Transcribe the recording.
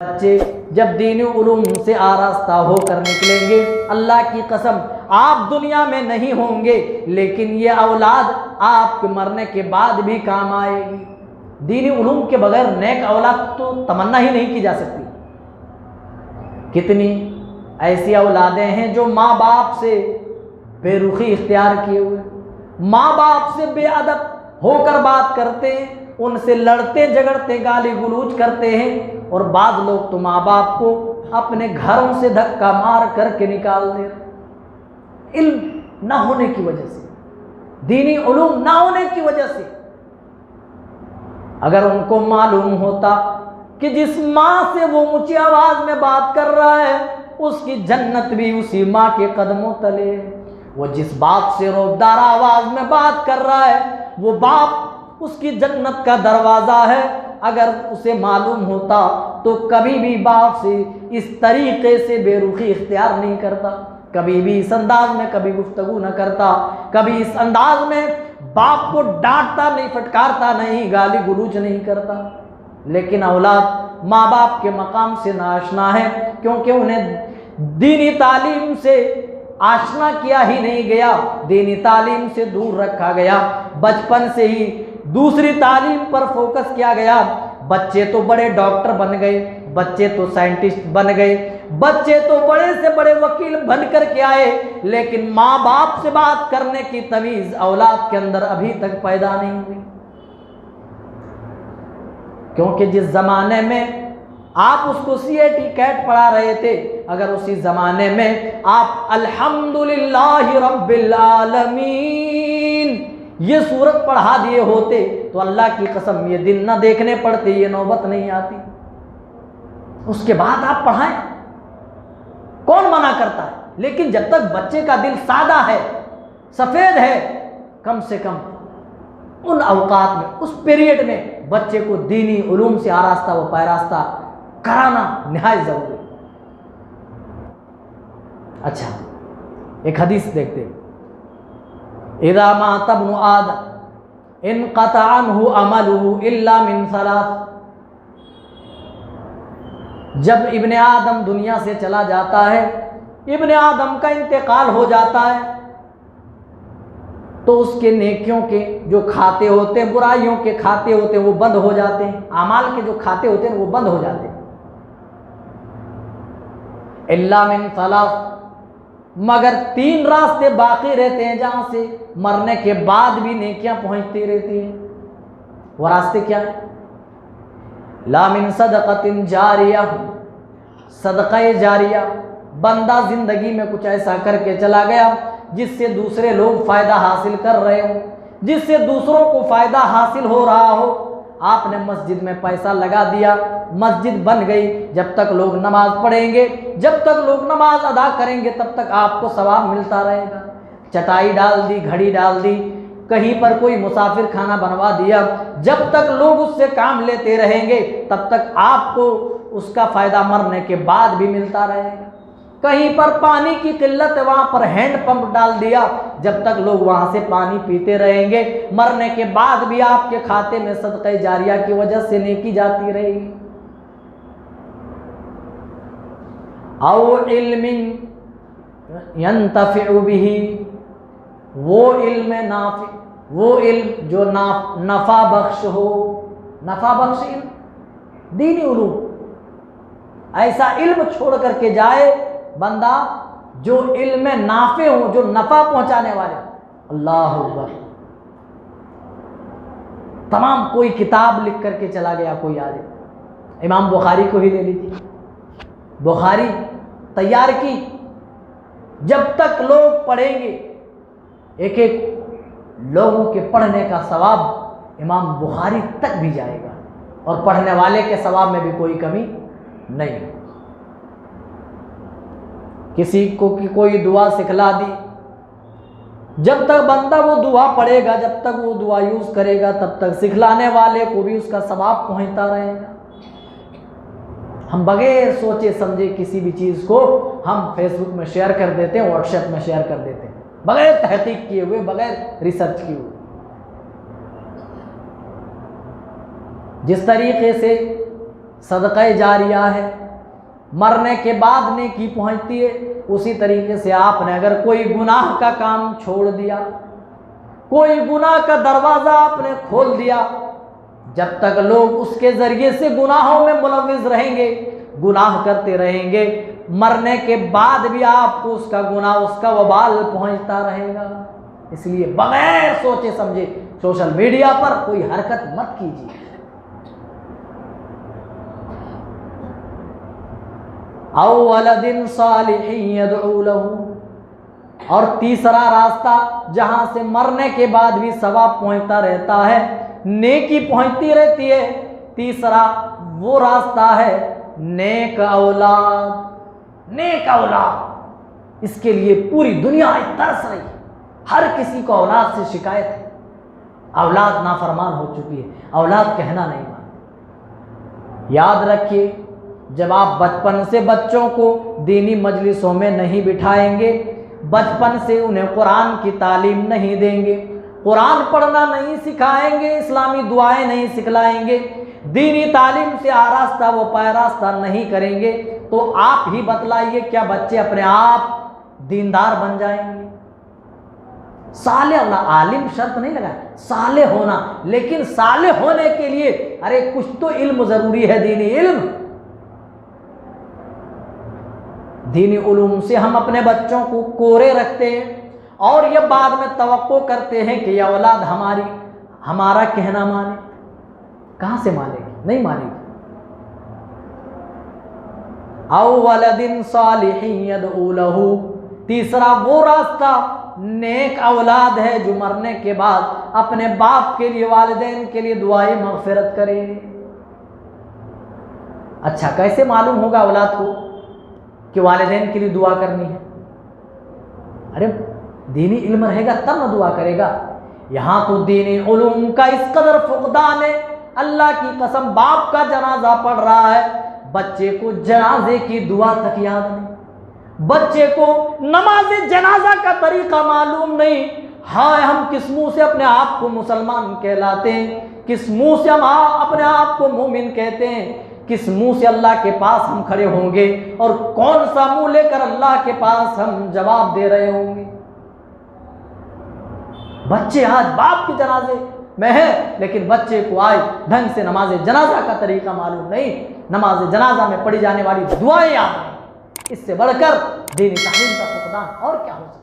बच्चे जब दीनी उलूम से आरास्ता होकर निकलेंगे, अल्लाह की कसम आप दुनिया में नहीं होंगे, लेकिन ये औलाद आपके मरने के बाद भी काम आएगी। दीनी उलूम के बगैर नेक औलाद तो तमन्ना ही नहीं की जा सकती। कितनी ऐसी औलादें हैं जो माँ बाप से बेरुखी इख्तियार किए हुए, माँ बाप से बेअदब होकर बात करते हैं, उनसे लड़ते झगड़ते गाली गलौज करते हैं, और बाज़ लोग तो माँ बाप को अपने घरों से धक्का मार करके निकाल दे रहे। इल्म ना होने की वजह से, दीनी उलूम ना होने की वजह से। अगर उनको मालूम होता कि जिस माँ से वो ऊंची आवाज में बात कर रहा है उसकी जन्नत भी उसी माँ के कदमों तले है, वो जिस बाप से रोबदार आवाज में बात कर रहा है वो बाप उसकी जन्नत का दरवाजा है, अगर उसे मालूम होता तो कभी भी बाप से इस तरीके से बेरुखी इख्तियार नहीं करता, कभी भी इस अंदाज में कभी गुफ्तगू न करता, कभी इस अंदाज में बाप को डांटता नहीं, फटकारता नहीं, गाली गलौज नहीं करता। लेकिन औलाद माँ बाप के मकाम से नाआशना है, क्योंकि उन्हें दीनी तालीम से आशना किया ही नहीं गया, दीनी तालीम से दूर रखा गया, बचपन से ही दूसरी तालीम पर फोकस किया गया। बच्चे तो बड़े डॉक्टर बन गए, बच्चे तो साइंटिस्ट बन गए, बच्चे तो बड़े से बड़े वकील बन कर के आए, लेकिन माँ बाप से बात करने की तमीज औलाद के अंदर अभी तक पैदा नहीं हुई। क्योंकि जिस जमाने में आप उसको CAT कैट पढ़ा रहे थे, अगर उसी जमाने में आप अल्हम्दुलिल्लाह रब्बिल आलमीन ये सूरत पढ़ा दिए होते तो अल्लाह की कसम ये दिन ना देखने पड़ते, ये नौबत नहीं आती। उसके बाद आप पढ़ाएं, कौन मना करता है, लेकिन जब तक बच्चे का दिल सादा है, सफेद है, कम से कम उन अवकात में, उस पीरियड में बच्चे को दीनी उलूम से आरास्ता व पैरास्ता कराना निहायत जरूरी। अच्छा, एक हदीस देखते हैं, इज़ा माता इब्नु आदम इनक़ता अन्हु अमलुहु इल्ला मिन सलास। जब इब्ने आदम दुनिया से चला जाता है, इब्ने आदम का इंतकाल हो जाता है, तो उसके नेकियों के जो खाते होते हैं, बुराइयों के खाते होते हैं, वो बंद हो जाते हैं, आमाल के जो खाते होते हैं वो बंद हो जाते हैं। इल्ला मिन सलास, मगर 3 रास्ते बाकी रहते हैं जहां से मरने के बाद भी नेकियां पहुंचती रहती हैं। वो रास्ते क्या है? ला मिन सदक़तिन जारिया, सदक़े जारिया, बंदा जिंदगी में कुछ ऐसा करके चला गया जिससे दूसरे लोग फायदा हासिल कर रहे हो, जिससे दूसरों को फायदा हासिल हो रहा हो। आपने मस्जिद में पैसा लगा दिया, मस्जिद बन गई, जब तक लोग नमाज पढ़ेंगे, जब तक लोग नमाज अदा करेंगे तब तक आपको सवाब मिलता रहेगा। चटाई डाल दी, घड़ी डाल दी, कहीं पर कोई मुसाफिर खाना बनवा दिया, जब तक लोग उससे काम लेते रहेंगे तब तक आपको उसका फायदा मरने के बाद भी मिलता रहेगा। कहीं पर पानी की किल्लत है, वहां पर हैंड पंप डाल दिया, जब तक लोग वहां से पानी पीते रहेंगे मरने के बाद भी आपके खाते में सदक़े जारिया की वजह से नेकी जाती रहेगी। औ इल्मिन यंतफ़िउ बिही, वो इल्म नाफ़ि, वो इल्म जो नफ़ा बख्श हो, नफ़ा बख्श इल्म, दीनी उलूम। ऐसा इल्म छोड़ करके जाए बंदा जो इल्म नाफे हो, जो नफा पहुंचाने वाले। अल्लाह अकबर। तमाम कोई किताब लिख करके चला गया कोई आदमी, इमाम बुखारी को ही ले लीजिए, बुखारी तैयार की, जब तक लोग पढ़ेंगे, एक एक लोगों के पढ़ने का सवाब इमाम बुखारी तक भी जाएगा, और पढ़ने वाले के सवाब में भी कोई कमी नहीं। किसी को की कोई दुआ सिखला दी, जब तक बंदा वो दुआ पढ़ेगा, जब तक वो दुआ यूज करेगा, तब तक सिखलाने वाले को भी उसका सवाब पहुंचता रहेगा। हम बगैर सोचे समझे किसी भी चीज़ को हम फेसबुक में शेयर कर देते हैं, व्हाट्सएप में शेयर कर देते हैं, बगैर तहकीक किए हुए, बगैर रिसर्च किए हुए। जिस तरीके से सदक़ा जारिया है, मरने के बाद नेकी पहुंचती है। उसी तरीके से आपने अगर कोई गुनाह का काम छोड़ दिया, कोई गुनाह का दरवाज़ा आपने खोल दिया, जब तक लोग उसके ज़रिए से गुनाहों में मुलव्विस रहेंगे, गुनाह करते रहेंगे, मरने के बाद भी आपको उसका गुनाह, उसका वबाल पहुंचता रहेगा। इसलिए बगैर सोचे समझे सोशल मीडिया पर कोई हरकत मत कीजिए। औ वलदिन सालिहिन यदऊ लहू, और तीसरा रास्ता जहां से मरने के बाद भी सवाब पहुंचता रहता है, नेकी पहुंचती रहती है, तीसरा वो रास्ता है नेक औलाद। नेक औलाद, इसके लिए पूरी दुनिया तरस रही है। हर किसी को औलाद से शिकायत है, औलाद नाफरमान हो चुकी है, औलाद कहना नहीं मानती। याद रखिए, जब आप बचपन से बच्चों को दीनी मजलिसों में नहीं बिठाएंगे, बचपन से उन्हें कुरान की तालीम नहीं देंगे, कुरान पढ़ना नहीं सिखाएंगे, इस्लामी दुआएं नहीं सिखलाएंगे, दीनी तालीम से आरास्ता वो पैरास्ता नहीं करेंगे, तो आप ही बतलाइए क्या बच्चे अपने आप दीनदार बन जाएंगे? साले होना, आलिम शर्त नहीं लगा, साले होना, लेकिन साले होने के लिए अरे कुछ तो इल्म जरूरी है, दीनी इल्म। दीनी उलूम से हम अपने बच्चों को कोरे रखते हैं और ये बाद में तवक्को करते हैं कि यह औलाद हमारा कहना माने। कहां से मानेगी? नहीं मानेगी। औ वलदिन सालिहिन यदऊ लहू, तीसरा वो रास्ता नेक औलाद है जो मरने के बाद अपने बाप के लिए, वालिदैन के लिए दुआए मगफिरत करे। अच्छा, कैसे मालूम होगा औलाद को कि वालिदैन के लिए दुआ करनी है? अरे दीनी इल्म रहेगा तब न दुआ करेगा। यहाँ तो दीनी उलूम का इस कदर फुकदान है, अल्लाह की कसम, बाप का जनाजा पढ़ रहा है, बच्चे को जनाजे की दुआ तक याद नहीं, बच्चे को नमाज जनाजा का तरीका मालूम नहीं। हाँ, हम किस मुंह से अपने आप को मुसलमान कहलाते हैं, किस मुंह से हम अपने आप को मोमिन कहते हैं, किस मुंह से अल्लाह के पास हम खड़े होंगे और कौन सा मुंह लेकर अल्लाह के पास हम जवाब दे रहे होंगे। बच्चे आज बाप के जनाजे में है, लेकिन बच्चे को आज ढंग से नमाज जनाजा का तरीका मालूम नहीं, नमाज जनाजा में पढ़ी जाने वाली दुआएं याद नहीं। इससे बढ़कर दीनी तालीम का फुकदान और क्या हो सकता है?